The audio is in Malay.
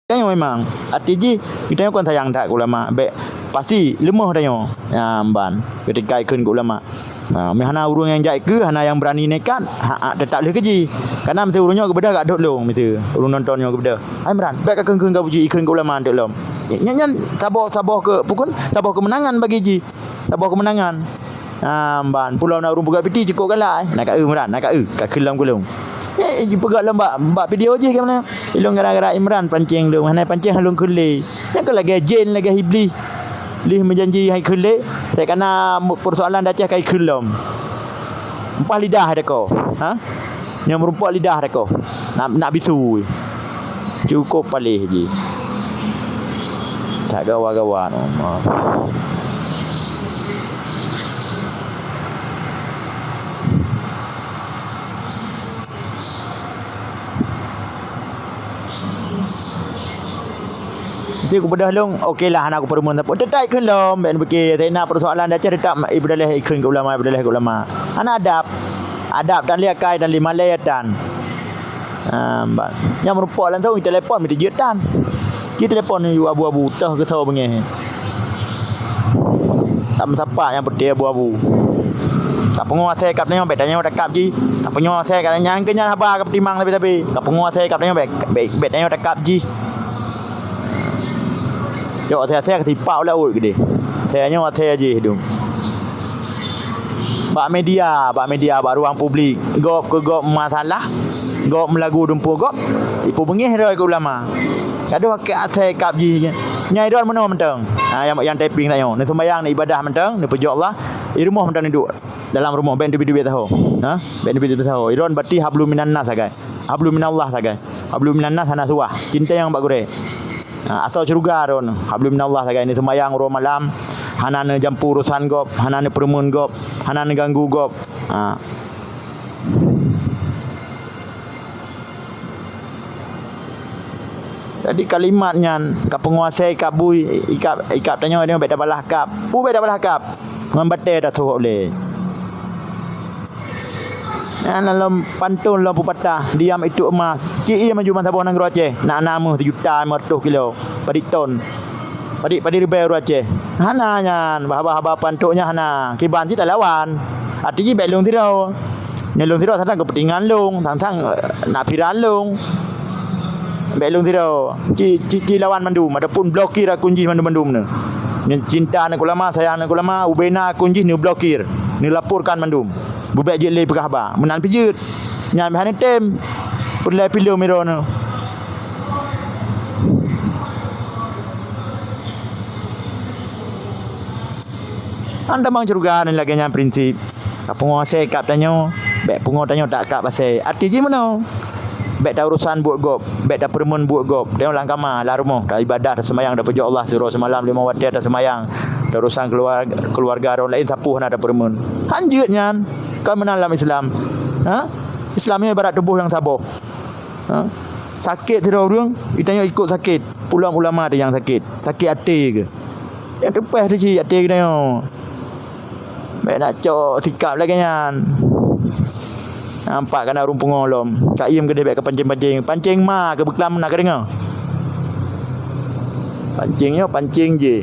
Tanya memang ATG kita yang kon sayang tak ulama be pasti lemah tanya ban ketika ikut ulama hana urung yang jai ke hana yang berani nekat tetap boleh keji karena mesti urungnya ke beda gak dok long mesti urung nontonnya ke beda ai meran baik ke ke puji ikut ulama dok long nyanyan sabah ke pukun sabah kemenangan bagi ji sabah kemenangan ban pulau na urung buka piti cukup kalah nak ke meran nak ke kelam gulung pegak lembak video je ke mana ilung gara-gara Imran pancing tu mana pancing halung kule yang ke lagi jin lagi iblis lih menjanji hai kule tak kena persoalan dah cak kai kulum empah lidah deko yang merumpak lidah deko nak bisu cukup palih je tak gawa-gawa no Dia aku bedah long okeylah anak aku perempuan tapi tetap ikut long ben fikir tak nak persoalan dah tetap ibadah ikut ke ulama ibadah ke ulama anak adab dan lihat kai dan lima layatan yang merupakan lan tahu telefon mesti jetan kita telefon ni abu-abu tah ke tahu bengeh tak siapa yang putih abu-abu tak penguasa kap tanya bet tanya dekat ji tak penguasa kat nyang kenyang haba ke timang tapi tak penguasa kap tanya bet tanya dekat ji Jok saya ketipau lah ul gede. Saya nyawa saya je hidung. Bak media, bak ruang publik. Gop ke gop masalah. Gop melagu dumpu gop. Tipu bengih dah ke ulama. Gaduh ke saya kap ji. Nyai don meno menteng. Yang typing tanya. Ni sembahyang ni ibadah menteng, ni pujuk Allah. I rumah menteng ni duduk dalam rumah ben duit-duit tahu. Ben duit-duit tahu. Iron berarti hablum minan nas sagai. Hablum minallah sagai. Hablum minan nas hana suah. Cinta yang bak gure. Asal curuga ron hablum minallah sagai ni sembahyang ro malam hanane jampu urusan gop hanane permun gop hanane ganggu gop jadi kalimatnya ka penguasai kap bui ikap tanya dia bet balah kap pu bet balah kap ngambate dah tu boleh dalam pantun lampu patah diam itu emas ki maju mantap nang Aceh nak nama 1 juta 500 kilo padi ton padi ribai Aceh hana nyan haba pantuknya hana kiban si dah lawan arti bet long tirau nyelong tirau tang kepentingan long tang nak piran long bet long tirau ki lawan mandum adapun blokir kunci mandum ni cinta nak ulama sayang nak ulama ubena kunci ni blokir ni laporkan mandum bubek je le pegah ba menan pijut nyam han tem pulai pilo mirono anda mang juga ni lagi nyam prinsip penguasa kap tanyo bek pengo tanyo tak kap pasal arti je mano bek dah urusan buat gop bek dah permun buat gop dia ulang kama la rumah dah ibadah dah sembahyang dah pujuk Allah suruh semalam 5 waktu dah sembahyang dah urusan keluarga orang lain sapuh nak dah permun hanjut nyan kau menang dalam Islam Islamnya ibarat tubuh yang tabah sakit tidak orang ditanya ikut sakit pulang ulama ada yang sakit hati ke yang tepas tu cik hati ke tanya baik nak cok sikap lagi nyan nampak kena urung pengolom Kak Im gede baik ke pancing ma ke beklam nak ke dengar pancingnya pancing je